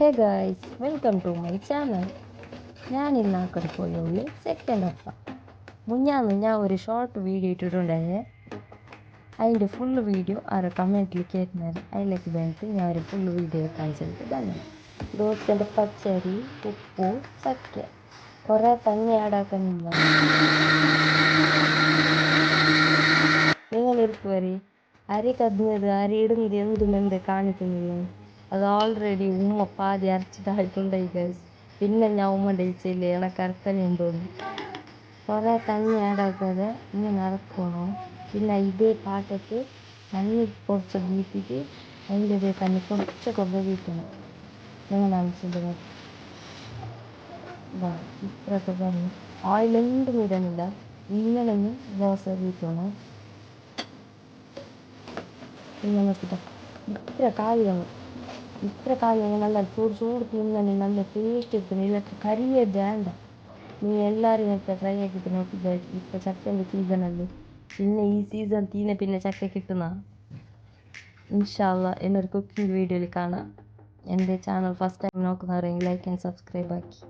Hey guys, welcome to my channel. ഞാൻ ഇന്നാക്കടിപ്പോയുള്ളൂ second അപ്പം. മുന്നാന്ന് ഞാൻ ഒരു ഷോർട്ട് വീഡിയോ ഇട്ടിട്ടുണ്ടായേ. അതിൻ്റെ ഫുള്ള് വീഡിയോ ആരോ കമൻറ്റിൽ കേൾക്കുന്നത് അതിലേക്ക് വേണ്ടിയിട്ട് ഞാൻ ഒരു ഫുള്ള് വീഡിയോ കാണിച്ചിട്ട് തന്നെ. ദോശൻ്റെ പച്ചരി, ഉപ്പ്, ചക്ക കുറേ തന്നെ ആടാക്കുന്നില്ല. നിങ്ങൾ ഇരിക്കുവരെ അരി കത്തുന്നത് അരി ഇടുന്നത് എന്തുമെന്ത് കാണിക്കുന്നില്ല. അത് ഓൾറെഡി ഉമ്മ പാതി അരച്ചിട്ടായിട്ടുണ്ടായി ഗൈസ്. പിന്നെ ഞാൻ ഉമ്മ ഡേച്ചില്ല എനക്ക് അരക്കലുണ്ടോന്ന്. കുറേ തണ്ണി ആടാക്കാതെ ഇങ്ങനെ ഇറക്കണം. പിന്നെ ഇതേ പാട്ടത്ത് തണ്ണി കുറച്ച് വീട്ടിട്ട് അതിൻ്റെ ഇതേ തണ്ണി കുറച്ചൊക്കെ വീട്ടണം. നിങ്ങൾ ആവശ്യമില്ല ഇത്രയൊക്കെ പറഞ്ഞു ഓയിലെന്തും ഇടുന്നില്ല. ഇങ്ങനെ ദോശ വീട്ടണം. പിന്നെ നോക്കിട്ടോ ഇത്ര കായ് നല്ല ചൂട് തിന്നാൻ നല്ല ടേസ്റ്റ് ഇരിക്കുന്നു. ഇതിനൊക്കെ കറിയേ വേണ്ട. നീ എല്ലാവരും ഒക്കെ ട്രൈ ആക്കിയിട്ട് നോക്കിയിട്ട് ഇപ്പോൾ ചക്കേൻ്റെ സീസണല്ലേ. പിന്നെ ഈ സീസൺ പിന്നെ ചക്ക കിട്ടുന്ന ഇൻഷാ അള്ളാ എന്നൊരു കുക്കിംഗ് വീഡിയോയിൽ കാണാം. എൻ്റെ ചാനൽ ഫസ്റ്റ് ടൈം നോക്കുന്നവരെങ്കിൽ ലൈക്ക് ആൻഡ് സബ്സ്ക്രൈബ് ആക്കി.